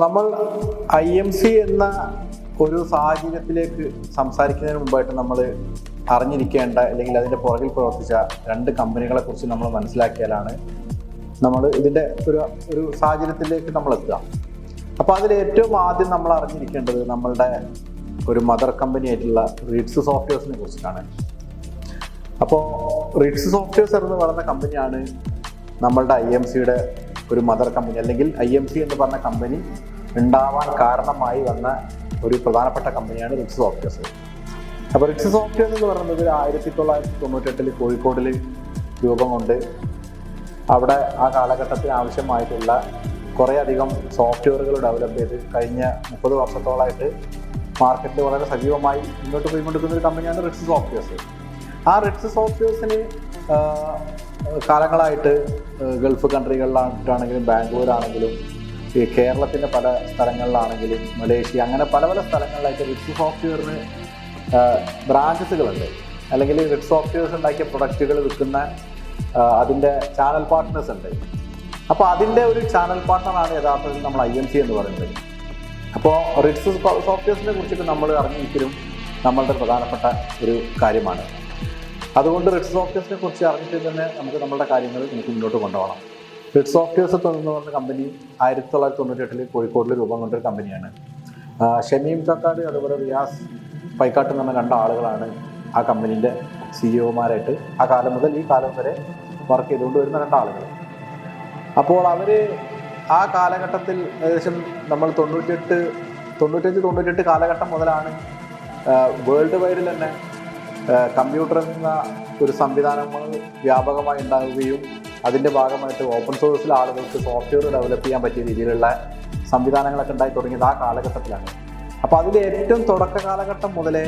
നമ്മൾ IMC എന്ന ഒരു സാഹചര്യത്തിലേക്ക് സംസാരിക്കുന്നതിന് മുമ്പായിട്ട് നമ്മൾ അറിഞ്ഞിരിക്കേണ്ട അല്ലെങ്കിൽ അതിൻ്റെ പുറകിൽ പ്രവർത്തിച്ച രണ്ട് കമ്പനികളെ കുറിച്ച് നമ്മൾ മനസ്സിലാക്കിയാലാണ് നമ്മൾ ഇതിൻ്റെ ഒരു സാഹചര്യത്തിലേക്ക് നമ്മൾ എത്തുക. അപ്പോൾ അതിൽ ഏറ്റവും ആദ്യം നമ്മൾ അറിഞ്ഞിരിക്കേണ്ടത് നമ്മളുടെ ഒരു മദർ കമ്പനി ആയിട്ടുള്ള റിറ്റ്സ് സോഫ്റ്റ്വെയർസിനെ കുറിച്ചിട്ടാണ്. അപ്പോൾ റിറ്റ്സ് സോഫ്റ്റ്വെയർസ് എന്ന് പറയുന്ന കമ്പനിയാണ് നമ്മളുടെ IMCയുടെ ഒരു മദർ കമ്പനി, അല്ലെങ്കിൽ IMC എന്ന് പറഞ്ഞ കമ്പനി ഉണ്ടാവാൻ കാരണമായി വന്ന ഒരു പ്രധാനപ്പെട്ട കമ്പനിയാണ് റിറ്റ്സ് സോഫ്റ്റ്വെയർസ്. അപ്പോൾ റിറ്റ്സ് സോഫ്റ്റ്വെയർ എന്ന് പറയുന്നത് 1998 കോഴിക്കോടിൽ രൂപം കൊണ്ട് അവിടെ ആ കാലഘട്ടത്തിന് ആവശ്യമായിട്ടുള്ള കുറേയധികം സോഫ്റ്റ്വെയറുകൾ ഡെവലപ്പ് ചെയ്ത് കഴിഞ്ഞ 30 വർഷത്തോളമായിട്ട് മാർക്കറ്റിൽ വളരെ സജീവമായി മുന്നോട്ട് പോയിക്കൊണ്ടിരിക്കുന്ന ഒരു കമ്പനിയാണ് റിറ്റ്സ് സോഫ്റ്റ്വെയർസ്. ആ റിറ്റ്സ് സോഫ്റ്റ്വെയർസിന് കാലങ്ങളായിട്ട് ഗൾഫ് കൺട്രികളിലായിട്ടാണെങ്കിലും ബാംഗ്ലൂരാണെങ്കിലും ഈ കേരളത്തിൻ്റെ പല സ്ഥലങ്ങളിലാണെങ്കിലും മലേഷ്യ, അങ്ങനെ പല പല സ്ഥലങ്ങളിലായിട്ട് റിറ്റ്സ് സോഫ്റ്റ്വെയറിന് ബ്രാഞ്ചസുകളുണ്ട്. അല്ലെങ്കിൽ റിറ്റ്സ് സോഫ്റ്റ്വെയർസ് ഉണ്ടാക്കിയ പ്രൊഡക്റ്റുകൾ വിൽക്കുന്ന അതിൻ്റെ ചാനൽ പാർട്ട്നേഴ്സ് ഉണ്ട്. അപ്പോൾ അതിൻ്റെ ഒരു ചാനൽ പാർട്ട്ണറാണ് യഥാർത്ഥത്തിൽ നമ്മൾ IMC എന്ന് പറയുന്നത്. അപ്പോൾ റിറ്റ്സ് സോഫ്റ്റ്വെയർസിനെ കുറിച്ചിട്ട് നമ്മൾ അറിഞ്ഞിരിക്കലും നമ്മളുടെ പ്രധാനപ്പെട്ട ഒരു കാര്യമാണ്. അതുകൊണ്ട് റിറ്റ്സ് സോഫ്റ്റ്വെയർസിനെ കുറിച്ച് അറിഞ്ഞിട്ട് തന്നെ നമ്മുടെ കാര്യങ്ങൾ നമുക്ക് മുന്നോട്ട് കൊണ്ടുപോകണം. റിറ്റ്സ് സോഫ്റ്റ്വെയർസ് എന്ന് പറഞ്ഞ കമ്പനി 1998 കോഴിക്കോടിൽ രൂപം കൊണ്ടൊരു കമ്പനിയാണ്. ഷമീം ചക്കാട് അതുപോലെ റിയാസ് പൈക്കാട്ട് എന്ന് പറഞ്ഞ രണ്ടാളുകളാണ് ആ കമ്പനീൻ്റെ CEO-മാരായിട്ട് ആ കാലം മുതൽ ഈ കാലം വരെ വർക്ക് ചെയ്തുകൊണ്ട് വരുന്ന രണ്ടാളുകൾ. അപ്പോൾ അവർ ആ കാലഘട്ടത്തിൽ ഏകദേശം നമ്മൾ 95-98 കാലഘട്ടം മുതലാണ് വേൾഡ് വൈഡിൽ തന്നെ കമ്പ്യൂട്ടർ എന്ന ഒരു സംവിധാനങ്ങൾ വ്യാപകമായി ഉണ്ടാവുകയും അതിൻ്റെ ഭാഗമായിട്ട് ഓപ്പൺ സോഴ്സിൽ ആളുകൾക്ക് സോഫ്റ്റ്വെയർ ഡെവലപ്പ് ചെയ്യാൻ പറ്റിയ രീതിയിലുള്ള സംവിധാനങ്ങളൊക്കെ ഉണ്ടായി തുടങ്ങിയത് ആ കാലഘട്ടത്തിലാണ്. അപ്പോൾ അതിൻ്റെ ഏറ്റവും തുടക്ക കാലഘട്ടം മുതലേ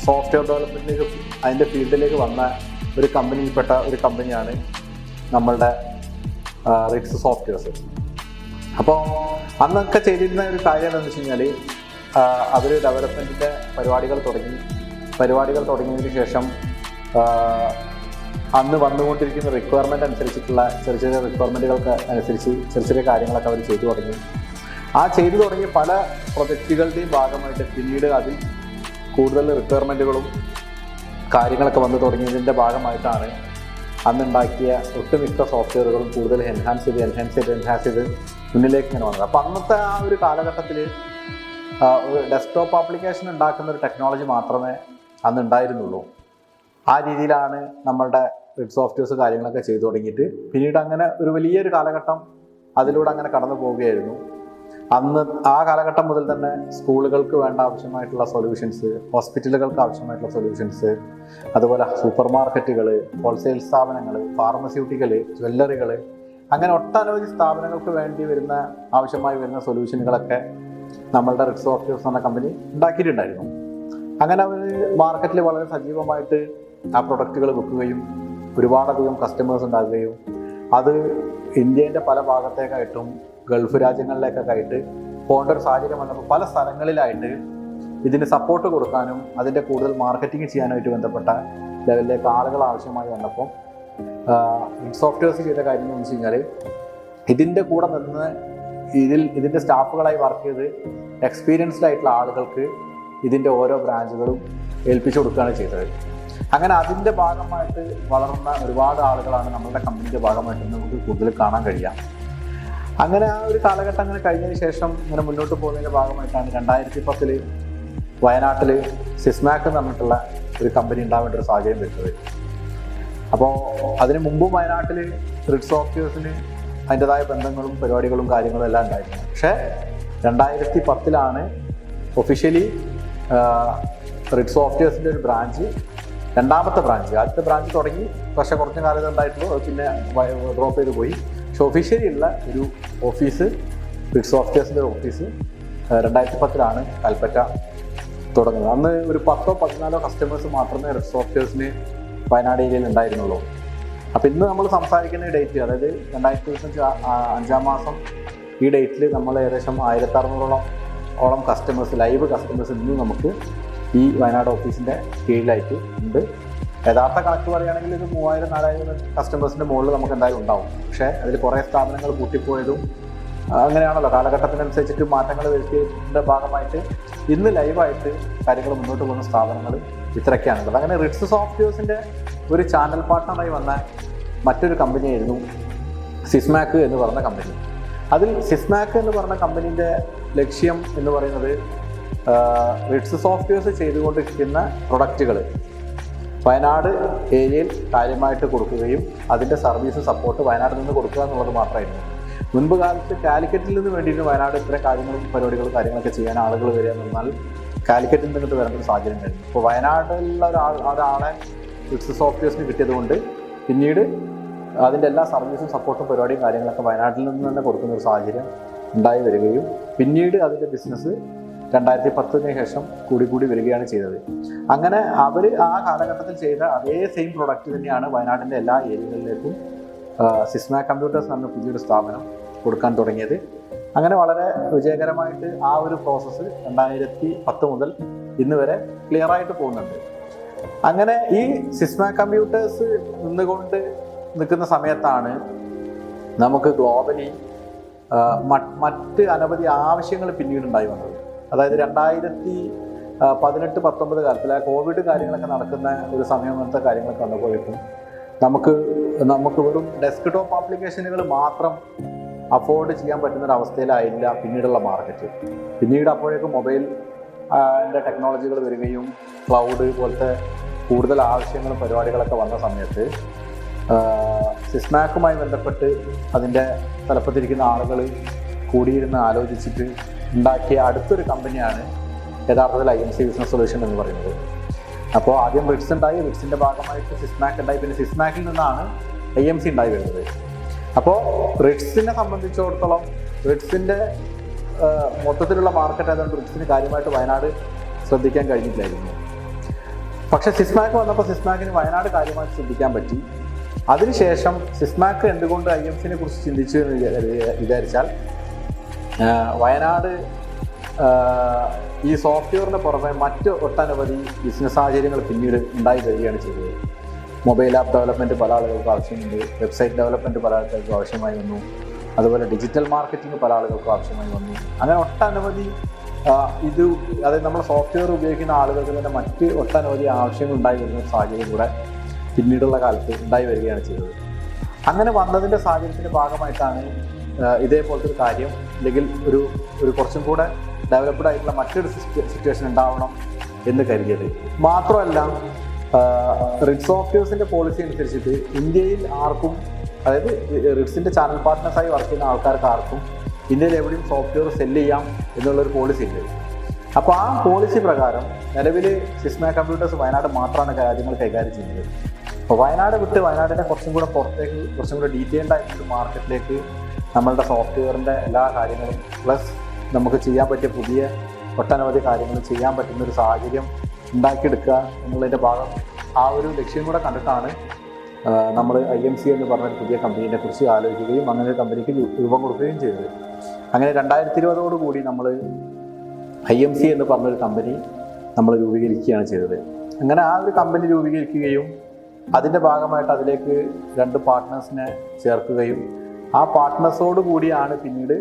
സോഫ്റ്റ്വെയർ ഡെവലപ്മെൻറ്റിലേക്ക് അതിൻ്റെ ഫീൽഡിലേക്ക് വന്ന ഒരു കമ്പനിയിൽപ്പെട്ട ഒരു കമ്പനിയാണ് നമ്മളുടെ റിറ്റ്സ് സോഫ്റ്റ്വെയർസ്. അപ്പോൾ അന്നൊക്കെ ചെയ്തിരുന്ന ഒരു കാര്യം എന്താണെന്ന് വെച്ച് കഴിഞ്ഞാൽ അവർ ഡെവലപ്മെൻറ്റിൻ്റെ പരിപാടികൾ തുടങ്ങിയതിന് ശേഷം അന്ന് വന്നുകൊണ്ടിരിക്കുന്ന റിക്വയർമെൻ്റ് അനുസരിച്ചിട്ടുള്ള ചെറിയ റിക്വയർമെൻറ്റുകൾക്ക് അനുസരിച്ച് ചെറിയ കാര്യങ്ങളൊക്കെ അവർ ചെയ്തു തുടങ്ങി. ആ ചെയ്തു തുടങ്ങിയ പല പ്രൊജക്റ്റുകളുടെയും ഭാഗമായിട്ട് പിന്നീട് അതിൽ കൂടുതൽ റിക്വയർമെൻറ്റുകളും കാര്യങ്ങളൊക്കെ വന്നു തുടങ്ങിയതിൻ്റെ ഭാഗമായിട്ടാണ് അന്നുണ്ടാക്കിയ ഒട്ടുമിക്ക സോഫ്റ്റ്വെയറുകളും കൂടുതൽ എൻഹാൻസ് ചെയ്ത് മുന്നിലേക്ക് ഇങ്ങനെ വന്നത്. അപ്പോൾ അന്നത്തെ ആ ഒരു കാലഘട്ടത്തിൽ ഒരു ഡെസ്ക്ടോപ്പ് ആപ്ലിക്കേഷൻ ഉണ്ടാക്കുന്ന ഒരു ടെക്നോളജി മാത്രമേ അന്ന് ഉണ്ടായിരുന്നുള്ളൂ. ആ രീതിയിലാണ് നമ്മളുടെ റിറ്റ്സ് സോഫ്റ്റ്വെയർസ് കാര്യങ്ങളൊക്കെ ചെയ്തു തുടങ്ങിയിട്ട് പിന്നീട് അങ്ങനെ ഒരു വലിയൊരു കാലഘട്ടം അതിലൂടെ അങ്ങനെ കടന്നു പോവുകയായിരുന്നു. അന്ന് ആ കാലഘട്ടം മുതൽ തന്നെ സ്കൂളുകൾക്ക് വേണ്ട ആവശ്യമായിട്ടുള്ള സൊല്യൂഷൻസ്, ഹോസ്പിറ്റലുകൾക്ക് ആവശ്യമായിട്ടുള്ള സൊല്യൂഷൻസ്, അതുപോലെ സൂപ്പർ മാർക്കറ്റുകൾ, ഹോൾസെയിൽ സ്ഥാപനങ്ങൾ, ഫാർമസ്യൂട്ടിക്കൽ, ജ്വല്ലറികൾ, അങ്ങനെ ഒട്ടനവധി സ്ഥാപനങ്ങൾക്ക് വേണ്ടി ആവശ്യമായി വരുന്ന സൊല്യൂഷനുകളൊക്കെ നമ്മളുടെ റിറ്റ്സ് സോഫ്റ്റ്വെയർസ് എന്ന കമ്പനി ഉണ്ടാക്കിയിട്ടുണ്ടായിരുന്നു. അങ്ങനെ അവർ മാർക്കറ്റിൽ വളരെ സജീവമായിട്ട് ആ പ്രൊഡക്റ്റുകൾ വിൽക്കുകയും ഒരുപാടധികം കസ്റ്റമേഴ്സ് ഉണ്ടാകുകയും അത് ഇന്ത്യൻ്റെ പല ഭാഗത്തേക്കായിട്ടും ഗൾഫ് രാജ്യങ്ങളിലേക്കൊക്കെ ആയിട്ട് പോകേണ്ട ഒരു സാഹചര്യം വന്നപ്പോൾ പല സ്ഥലങ്ങളിലായിട്ട് ഇതിന് സപ്പോർട്ട് കൊടുക്കാനും അതിൻ്റെ കൂടുതൽ മാർക്കറ്റിംഗ് ചെയ്യാനായിട്ട് ബന്ധപ്പെട്ട ലെവലിലേക്ക് ആളുകൾ ആവശ്യമായി വന്നപ്പോൾ സോഫ്റ്റ്വെയർസ് ചെയ്ത കാര്യം എന്ന് വെച്ച് കഴിഞ്ഞാൽ ഇതിൻ്റെ കൂടെ നിന്ന് ഇതിൻ്റെ സ്റ്റാഫുകളായി വർക്ക് ചെയ്ത് എക്സ്പീരിയൻസ്ഡ് ആയിട്ടുള്ള ആളുകൾക്ക് ഇതിൻ്റെ ഓരോ ബ്രാഞ്ചുകളും ഏൽപ്പിച്ചു കൊടുക്കുകയാണ് ചെയ്തത്. അങ്ങനെ അതിൻ്റെ ഭാഗമായിട്ട് വളർന്ന ഒരുപാട് ആളുകളാണ് നമ്മളുടെ കമ്പനിയുടെ ഭാഗമായിട്ട് നമുക്ക് കൂടുതൽ കാണാൻ കഴിയാം. അങ്ങനെ ആ ഒരു കാലഘട്ടം അങ്ങനെ കഴിഞ്ഞതിന് ശേഷം ഇങ്ങനെ മുന്നോട്ട് പോകുന്നതിൻ്റെ ഭാഗമായിട്ടാണ് 2010 വയനാട്ടിൽ സിസ്മാക് എന്ന് പറഞ്ഞിട്ടുള്ള ഒരു കമ്പനി ഉണ്ടാവേണ്ട ഒരു സാഹചര്യം വരുന്നത്. അപ്പോൾ അതിന് മുമ്പും വയനാട്ടിൽ റിറ്റ്സ് സോഫ്റ്റ്വെയർസിന് അതിൻ്റെതായ ബന്ധങ്ങളും പരിപാടികളും കാര്യങ്ങളും എല്ലാം ഉണ്ടായിരുന്നു. പക്ഷേ 2010 ഒഫീഷ്യലി റിറ്റ്സ് സോഫ്റ്റ്വെയർസിൻ്റെ ഒരു ബ്രാഞ്ച്, രണ്ടാമത്തെ ബ്രാഞ്ച്, ആദ്യത്തെ ബ്രാഞ്ച് തുടങ്ങി പക്ഷേ കുറഞ്ഞ കാലത്ത് ഉണ്ടായിട്ടുള്ളൂ, അത് പിന്നെ ഡ്രോപ്പ് ചെയ്ത് പോയി. പക്ഷെ ഒഫീഷ്യലി ഉള്ള ഒരു ഓഫീസ്, റിറ്റ്സ് സോഫ്റ്റ്വെയർസിൻ്റെ ഓഫീസ് 2010 കൽപ്പറ്റ തുടങ്ങുന്നത്. അന്ന് ഒരു 10-14 കസ്റ്റമേഴ്സ് മാത്രമേ റിറ്റ്സ് സോഫ്റ്റ്വെയർസിന് വയനാട് ഏരിയയിൽ ഉണ്ടായിരുന്നുള്ളൂ. അപ്പോൾ ഇന്ന് നമ്മൾ സംസാരിക്കുന്ന ഡേറ്റ്, അതായത് 2025 മാസം ഈ ഡേറ്റിൽ നമ്മൾ ഏകദേശം 1600-ഓളം കസ്റ്റമേഴ്സ്, ലൈവ് കസ്റ്റമേഴ്സ് ഇന്നും നമുക്ക് ഈ വയനാട് ഓഫീസിൻ്റെ കീഴിലായിട്ട് ഉണ്ട്. യഥാർത്ഥ കണക്ക് പറയുകയാണെങ്കിൽ ഒരു 3000-4000 കസ്റ്റമേഴ്സിൻ്റെ മുകളിൽ നമുക്ക് എന്തായാലും ഉണ്ടാവും. പക്ഷേ അതിൽ കുറേ സ്ഥാപനങ്ങൾ പൂട്ടിപ്പോയതും അങ്ങനെയാണല്ലോ, കാലഘട്ടത്തിനനുസരിച്ചിട്ട് മാറ്റങ്ങൾ വരുത്തിയതിൻ്റെ ഭാഗമായിട്ട് ഇന്ന് ലൈവായിട്ട് കാര്യങ്ങൾ മുന്നോട്ട് പോകുന്ന സ്ഥാപനങ്ങൾ ഇത്രയൊക്കെയാണുള്ളത്. അങ്ങനെ റിറ്റ്സ് സോഫ്റ്റ്വെയർസിൻ്റെ ഒരു ചാനൽ പാർട്ട്ണറായി വന്ന മറ്റൊരു കമ്പനിയായിരുന്നു സിസ്മാക് എന്ന് പറയുന്ന കമ്പനി. അതിൽ സിസ്മാക് എന്ന് പറഞ്ഞ കമ്പനീൻ്റെ ലക്ഷ്യം എന്ന് പറയുന്നത് റിറ്റ്സ് സോഫ്റ്റ്വെയർസ് ചെയ്തുകൊണ്ടിരിക്കുന്ന പ്രൊഡക്റ്റുകൾ വയനാട് ഏരിയയിൽ കാര്യമായിട്ട് കൊടുക്കുകയും അതിൻ്റെ സർവീസ് സപ്പോർട്ട് വയനാട്ടിൽ നിന്ന് കൊടുക്കുക എന്നുള്ളത് മാത്രമായിരുന്നു. മുൻപ് കാലത്ത് കാലിക്കറ്റിൽ നിന്ന് വേണ്ടിയിട്ട് വയനാട് ഇത്തരം കാര്യങ്ങളും പരിപാടികളും കാര്യങ്ങളൊക്കെ ചെയ്യാൻ ആളുകൾ വരിക എന്നാൽ കാലിക്കറ്റിൽ നിന്നിട്ട് വരേണ്ട ഒരു സാഹചര്യം ഉണ്ടായിരുന്നു. ഇപ്പോൾ വയനാട്ടിലുള്ള ഒരാളെ റിറ്റ്സ് സോഫ്റ്റ്വെയർസിന് കിട്ടിയതുകൊണ്ട് പിന്നീട് അതിൻ്റെ എല്ലാ സർവീസും സപ്പോർട്ടും പരിപാടിയും കാര്യങ്ങളൊക്കെ വയനാട്ടിൽ നിന്ന് തന്നെ കൊടുക്കുന്ന ഒരു സാഹചര്യം ഉണ്ടായി വരികയും പിന്നീട് അതിൻ്റെ ബിസിനസ് 2010 ശേഷം കൂടി വരികയാണ് ചെയ്തത്. അങ്ങനെ അവർ ആ കാലഘട്ടത്തിൽ ചെയ്ത അതേ സെയിം പ്രൊഡക്റ്റ് തന്നെയാണ് വയനാട്ടിൻ്റെ എല്ലാ ഏരിയകളിലേക്കും സിസ്മാക് കമ്പ്യൂട്ടേഴ്സ് എന്ന പുതിയൊരു സ്ഥാപനം കൊടുക്കാൻ തുടങ്ങിയത്. അങ്ങനെ വളരെ വിജയകരമായിട്ട് ആ ഒരു പ്രോസസ്സ് 2010 മുതൽ ഇന്ന് വരെ ക്ലിയറായിട്ട് പോകുന്നുണ്ട്. അങ്ങനെ ഈ സിസ്മാക് കമ്പ്യൂട്ടേഴ്സ് നിൽക്കുന്ന സമയത്താണ് നമുക്ക് ഗ്ലോബലി മറ്റ് അനവധി ആവശ്യങ്ങൾ പിന്നീട് ഉണ്ടായി വന്നത്. അതായത് 2018-19 കാലത്തിൽ ആ കോവിഡ് കാര്യങ്ങളൊക്കെ നടക്കുന്ന ഒരു സമയം അങ്ങനത്തെ കാര്യങ്ങളൊക്കെ വന്നപ്പോഴേക്കും നമുക്ക് വെറും ഡെസ്ക്ടോപ്പ് ആപ്ലിക്കേഷനുകൾ മാത്രം അഫോർഡ് ചെയ്യാൻ പറ്റുന്നൊരവസ്ഥയിലായില്ല പിന്നീടുള്ള മാർക്കറ്റ്. പിന്നീട് അപ്പോഴേക്കും മൊബൈൽ ടെക്നോളജികൾ വരികയും ക്ലൗഡ് പോലത്തെ കൂടുതൽ ആവശ്യങ്ങളും പരിപാടികളൊക്കെ വന്ന സമയത്ത് സിസ്മാക്കുമായി ബന്ധപ്പെട്ട് അതിൻ്റെ തലപ്പത്തിരിക്കുന്ന ആളുകൾ കൂടിയിരുന്ന് ആലോചിച്ചിട്ട് ഉണ്ടാക്കിയ അടുത്തൊരു കമ്പനിയാണ് യഥാർത്ഥത്തിൽ IMC ബിസിനസ് സൊല്യൂഷൻ എന്ന് പറയുന്നത്. അപ്പോൾ ആദ്യം റിറ്റ്സ് ഉണ്ടായി, റിറ്റ്സിൻ്റെ ഭാഗമായിട്ട് സിസ്മാക് ഉണ്ടായി, പിന്നെ സിസ്മാക്കിൽ നിന്നാണ് IMC ഉണ്ടായി വരുന്നത്. അപ്പോൾ റിറ്റ്സിനെ സംബന്ധിച്ചിടത്തോളം റിറ്റ്സിൻ്റെ മൊത്തത്തിലുള്ള മാർക്കറ്റ് ആയതുകൊണ്ട് റിറ്റ്സിന് കാര്യമായിട്ട് വയനാട് ശ്രദ്ധിക്കാൻ കഴിഞ്ഞിട്ടില്ലായിരുന്നു. പക്ഷേ സിസ്മാക്ക് വന്നപ്പോൾ സിസ്മാക്കിന് വയനാട് കാര്യമായിട്ട് ശ്രദ്ധിക്കാൻ പറ്റി. അതിനുശേഷം സിസ്മാക്ക് എന്തുകൊണ്ട് IMCനെ കുറിച്ച് ചിന്തിച്ചു എന്ന് വിചാരിച്ചാൽ വയനാട് ഈ സോഫ്റ്റ്വെയറിന് പുറമെ മറ്റ് ഒട്ടനവധി ബിസിനസ് സാഹചര്യങ്ങൾ പിന്നീട് ഉണ്ടായി വരികയാണ് ചെയ്തത്. മൊബൈൽ ആപ്പ് ഡെവലപ്മെൻറ്റ് പല ആളുകൾക്ക് ആവശ്യമുണ്ട്, വെബ്സൈറ്റ് ഡെവലപ്മെൻറ്റ് പല ആൾക്കാർക്ക് ആവശ്യമായി വന്നു, അതുപോലെ ഡിജിറ്റൽ മാർക്കറ്റിംഗ് പല ആളുകൾക്ക് ആവശ്യമായി വന്നു. അങ്ങനെ ഒട്ടനവധി അതായത് നമ്മുടെ സോഫ്റ്റ്വെയർ ഉപയോഗിക്കുന്ന ആളുകൾക്ക് തന്നെ മറ്റ് ഒട്ടനവധി ആവശ്യങ്ങൾ ഉണ്ടായി വരുന്ന ഒരു സാഹചര്യം കൂടെ പിന്നീടുള്ള കാലത്ത് ഉണ്ടായി വരികയാണ് ചെയ്തത്. അങ്ങനെ വന്നതിൻ്റെ സാഹചര്യത്തിൻ്റെ ഭാഗമായിട്ടാണ് ഇതേപോലത്തെ ഒരു കാര്യം അല്ലെങ്കിൽ ഒരു കുറച്ചും കൂടെ ഡെവലപ്ഡ് ആയിട്ടുള്ള മറ്റൊരു സിറ്റുവേഷൻ ഉണ്ടാവണം എന്ന് കരുതിയത്. മാത്രമല്ല റിറ്റ്സ് സോഫ്റ്റ്വെയർസിൻ്റെ പോളിസി അനുസരിച്ചിട്ട് ഇന്ത്യയിൽ ആർക്കും, അതായത് റിറ്റ്സിൻ്റെ ചാനൽ പാർട്ട്നേഴ്സായി വർക്ക് ചെയ്യുന്ന ആൾക്കാർക്ക് ആർക്കും ഇന്ത്യയിൽ എവിടെയും സോഫ്റ്റ്വെയർ സെല്ല് ചെയ്യാം എന്നുള്ളൊരു പോളിസി ഉണ്ട്. അപ്പോൾ ആ പോളിസി പ്രകാരം നിലവിൽ സിസ്മാക് കമ്പ്യൂട്ടേഴ്സ് വയനാട് മാത്രമാണ് കാര്യങ്ങൾ കൈകാര്യം ചെയ്യുന്നത്. അപ്പോൾ വയനാട് വിട്ട് വയനാടിനെ കുറച്ചും കൂടെ പുറത്തേക്ക് കുറച്ചും കൂടെ ഡീറ്റെയിൽഡ് ആയിട്ടൊരു മാർക്കറ്റിലേക്ക് നമ്മളുടെ സോഫ്റ്റ്വെയറിൻ്റെ എല്ലാ കാര്യങ്ങളും പ്ലസ് നമുക്ക് ചെയ്യാൻ പറ്റിയ പുതിയ ഒട്ടനവധി കാര്യങ്ങൾ ചെയ്യാൻ പറ്റുന്നൊരു സാഹചര്യം ഉണ്ടാക്കിയെടുക്കുക എന്നുള്ളതിൻ്റെ ഭാഗം ആ ഒരു ലക്ഷ്യം കൂടെ കണ്ടിട്ടാണ് നമ്മൾ IMC എന്ന് പറഞ്ഞ പുതിയ കമ്പനീനെ കുറിച്ച് ആലോചിക്കുകയും അങ്ങനെ ഒരു കമ്പനിക്ക് രൂപം കൊടുക്കുകയും ചെയ്തത്. അങ്ങനെ 2020 നമ്മൾ IMC എന്ന് പറഞ്ഞൊരു കമ്പനി നമ്മൾ രൂപീകരിക്കുകയാണ് ചെയ്തത്. അങ്ങനെ ആ ഒരു കമ്പനി രൂപീകരിക്കുകയും അതിൻ്റെ ഭാഗമായിട്ട് അതിലേക്ക് 2 പാർട്ട്നേഴ്സിനെ ചേർക്കുകയും ആ പാർട്ട്നേഴ്സോട് കൂടിയാണ് പിന്നീട്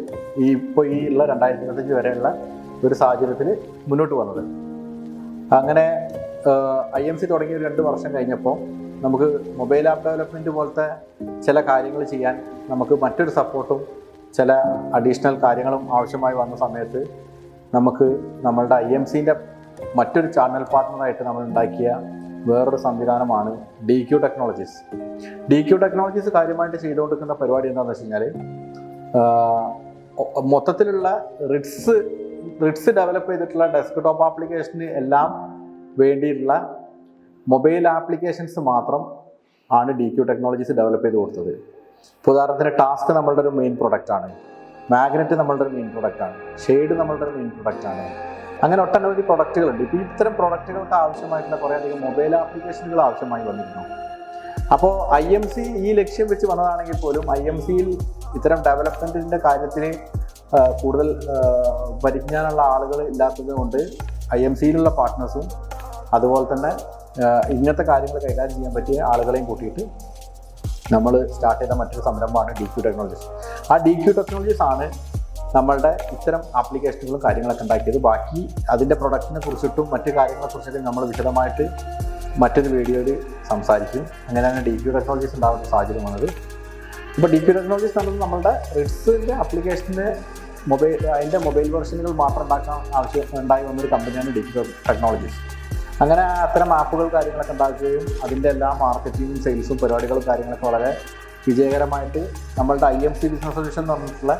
ഇപ്പോൾ ഈ ഉള്ള 2025 വരെയുള്ള ഒരു സാഹചര്യത്തിൽ മുന്നോട്ട് വന്നത്. അങ്ങനെ IMC തുടങ്ങിയ ഒരു 2 വർഷം കഴിഞ്ഞപ്പോൾ നമുക്ക് മൊബൈൽ ആപ്പ് ഡെവലപ്മെൻറ്റ് പോലത്തെ ചില കാര്യങ്ങൾ ചെയ്യാൻ നമുക്ക് മറ്റൊരു സപ്പോർട്ടും ചില അഡീഷണൽ കാര്യങ്ങളും ആവശ്യമായി വന്ന സമയത്ത് നമുക്ക് നമ്മളുടെ IMCൻ്റെ മറ്റൊരു ചാനൽ പാർട്ട്ണറായിട്ട് നമ്മൾ ഉണ്ടാക്കിയ വേറൊരു സംവിധാനമാണ് DQ ടെക്നോളജീസ്. DQ ടെക്നോളജീസ് കാര്യമായിട്ട് ചെയ്തുകൊണ്ടിരിക്കുന്ന പരിപാടി എന്താണെന്ന് വെച്ച് കഴിഞ്ഞാൽ മൊത്തത്തിലുള്ള റിറ്റ്സ് ഡെവലപ്പ് ചെയ്തിട്ടുള്ള ഡെസ്ക്ടോപ്പ് ആപ്ലിക്കേഷന് എല്ലാം വേണ്ടിയിട്ടുള്ള മൊബൈൽ ആപ്ലിക്കേഷൻസ് മാത്രം ആണ് DQ ടെക്നോളജീസ് ഡെവലപ്പ് ചെയ്ത് കൊടുത്തത്. ഇപ്പോൾ ഉദാഹരണത്തിന് ടാസ്ക് നമ്മളുടെ ഒരു മെയിൻ പ്രൊഡക്റ്റാണ്, മാഗ്നറ്റ് നമ്മളുടെ ഒരു മെയിൻ പ്രൊഡക്റ്റാണ്, ഷെയ്ഡ് നമ്മളുടെ ഒരു മെയിൻ പ്രൊഡക്റ്റാണ്. അങ്ങനെ ഒട്ടനവധി പ്രൊഡക്റ്റുകളുണ്ട്. ഇപ്പോൾ ഇത്തരം പ്രൊഡക്റ്റുകൾക്ക് ആവശ്യമായിട്ടുള്ള കുറേയധികം മൊബൈൽ ആപ്ലിക്കേഷനുകൾ ആവശ്യമായി വന്നിരുന്നു. അപ്പോൾ IMC ഈ ലക്ഷ്യം വെച്ച് വന്നതാണെങ്കിൽ പോലും IMCയിൽ ഇത്തരം ഡെവലപ്മെൻറ്റിൻ്റെ കാര്യത്തിൽ കൂടുതൽ പരിജ്ഞാനമുള്ള ആളുകൾ ഇല്ലാത്തത് കൊണ്ട് IMCയിലുള്ള പാർട്ട്നേഴ്സും അതുപോലെ തന്നെ ഇങ്ങനത്തെ കാര്യങ്ങൾ കൈകാര്യം ചെയ്യാൻ പറ്റിയ ആളുകളെയും കൂട്ടിയിട്ട് നമ്മൾ സ്റ്റാർട്ട് ചെയ്ത മറ്റൊരു സംരംഭമാണ് DQ ടെക്നോളജീസ്. ആ DQ ടെക്നോളജീസ് ആണ് നമ്മളുടെ ഇത്തരം ആപ്ലിക്കേഷനുകളും കാര്യങ്ങളൊക്കെ ഉണ്ടാക്കിയത്. ബാക്കി അതിൻ്റെ പ്രൊഡക്റ്റിനെ കുറിച്ചിട്ടും മറ്റു കാര്യങ്ങളെ കുറിച്ചിട്ടും നമ്മൾ വിശദമായിട്ട് മറ്റൊരു വീഡിയോയിൽ സംസാരിക്കും. അങ്ങനെയാണ് DQ ടെക്നോളജീസ് ഉണ്ടാകുന്ന സാഹചര്യം വന്നത്. ഇപ്പോൾ DQ ടെക്നോളജീസ് എന്നത് നമ്മളുടെ റിഡ്സിൻ്റെ ആപ്ലിക്കേഷന് അതിൻ്റെ മൊബൈൽ വെർഷനുകൾ മാത്രം ഉണ്ടാക്കാൻ ഉണ്ടായി വന്നൊരു കമ്പനിയാണ് DQ ടെക്നോളജീസ്. അങ്ങനെ അത്തരം ആപ്പുകൾ കാര്യങ്ങളൊക്കെ ഉണ്ടാക്കുകയും അതിൻ്റെ എല്ലാ മാർക്കറ്റിങ്ങും സെയിൽസും പരിപാടികളും കാര്യങ്ങളൊക്കെ വളരെ വിജയകരമായിട്ട് നമ്മളുടെ IMC ബിസിനസ് സൊല്യൂഷൻ എന്ന് പറഞ്ഞിട്ടുള്ള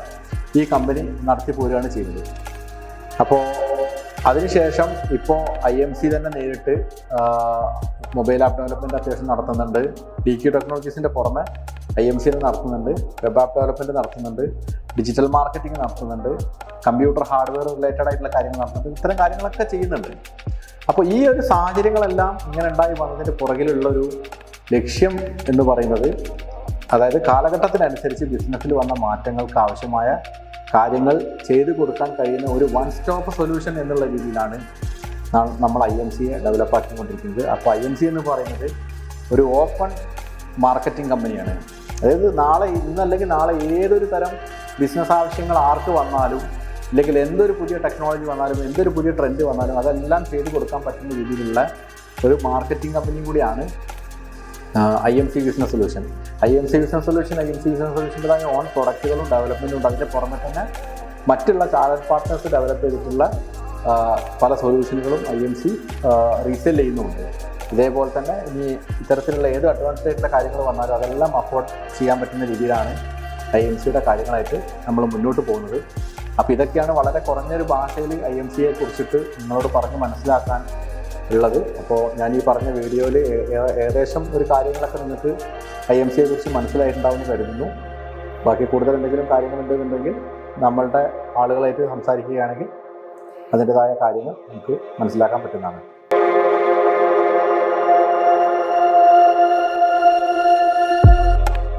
ഈ കമ്പനി നടത്തി പോരുകയാണ് ചെയ്യുന്നത്. അപ്പോൾ അതിനുശേഷം ഇപ്പോൾ IMC തന്നെ നേരിട്ട് മൊബൈൽ ആപ്പ് ഡെവലപ്മെൻറ്റ് അത്യാവശ്യം നടത്തുന്നുണ്ട്. DQ ടെക്നോളജീസിൻ്റെ പുറമെ IMC നടത്തുന്നുണ്ട്, വെബ് ആപ്പ് ഡെവലപ്മെൻറ്റ് നടത്തുന്നുണ്ട്, ഡിജിറ്റൽ മാർക്കറ്റിംഗ് നടത്തുന്നുണ്ട്, കമ്പ്യൂട്ടർ ഹാർഡ്വെയർ റിലേറ്റഡ് ആയിട്ടുള്ള കാര്യങ്ങൾ നടത്തുന്നുണ്ട്. ഇത്തരം കാര്യങ്ങളൊക്കെ ചെയ്യുന്നുണ്ട്. അപ്പോൾ ഈ ഒരു സാഹചര്യങ്ങളെല്ലാം ഇങ്ങനെ ഉണ്ടായി വന്നതിന് പുറകിലുള്ളൊരു ലക്ഷ്യം എന്ന് പറയുന്നത്, അതായത് കാലഘട്ടത്തിനനുസരിച്ച് ബിസിനസ്സിൽ വന്ന മാറ്റങ്ങൾക്ക് ആവശ്യമായ കാര്യങ്ങൾ ചെയ്തു കൊടുക്കാൻ കഴിയുന്ന ഒരു വൺ സ്റ്റോപ്പ് സൊല്യൂഷൻ എന്നുള്ള രീതിയിലാണ് നമ്മൾ IMCയെ ഡെവലപ്പ് ആക്കിക്കൊണ്ടിരിക്കുന്നത്. അപ്പോൾ IMC എന്ന് പറയുന്നത് ഒരു ഓപ്പൺ മാർക്കറ്റിംഗ് കമ്പനിയാണ്. അതായത് ഇന്നല്ലെങ്കിൽ നാളെ ഏതൊരു തരം ബിസിനസ് ആവശ്യങ്ങൾ ആർക്ക് വന്നാലും, അല്ലെങ്കിൽ എന്തൊരു പുതിയ ടെക്നോളജി വന്നാലും, എന്തൊരു പുതിയ ട്രെൻഡ് വന്നാലും അതെല്ലാം ചെയ്തു കൊടുക്കാൻ പറ്റുന്ന രീതിയിലുള്ള ഒരു മാർക്കറ്റിംഗ് കമ്പനിയും കൂടിയാണ് IMC business solution. IMC business സൊല്യൂഷൻ്റെതായ ഓൺ പ്രൊഡക്റ്റുകളും ഡെവലപ്മെൻറ്റും ഉണ്ട്. അതിൻ്റെ പുറമെ തന്നെ മറ്റുള്ള ചാനൽ പാർട്ട്നേഴ്സ് ഡെവലപ്പ് ചെയ്തിട്ടുള്ള പല സൊല്യൂഷനുകളും IMC റീസെൽ ചെയ്യുന്നുമുണ്ട്. ഇതേപോലെ തന്നെ ഇനി ഇത്തരത്തിലുള്ള ഏത് അഡ്വാൻസ്ഡ് ആയിട്ടുള്ള കാര്യങ്ങൾ വന്നാലും അതെല്ലാം അഫോർഡ് ചെയ്യാൻ പറ്റുന്ന രീതിയിലാണ് IMCയുടെ കാര്യങ്ങളായിട്ട് നമ്മൾ മുന്നോട്ട് പോകുന്നത്. അപ്പോൾ ഇതൊക്കെയാണ് വളരെ കുറഞ്ഞൊരു ഭാഷയിൽ IMCയെ കുറിച്ചിട്ട് നിങ്ങളോട് പറഞ്ഞ് മനസ്സിലാക്കാൻ ഉള്ളത്. അപ്പോൾ ഞാൻ ഈ പറഞ്ഞ വീഡിയോയിൽ ഏകദേശം ഒരു കാര്യങ്ങളൊക്കെ നിങ്ങൾക്ക് IMCയെ കുറിച്ച് മനസ്സിലായിട്ടുണ്ടാവുമെന്ന് കരുതുന്നു. ബാക്കി കൂടുതൽ എന്തെങ്കിലും കാര്യങ്ങളുണ്ടെന്നുണ്ടെങ്കിൽ നമ്മളുടെ ആളുകളായിട്ട് സംസാരിക്കുകയാണെങ്കിൽ അതിൻ്റെതായ കാര്യങ്ങൾ നമുക്ക് മനസ്സിലാക്കാൻ പറ്റുന്നതാണ്.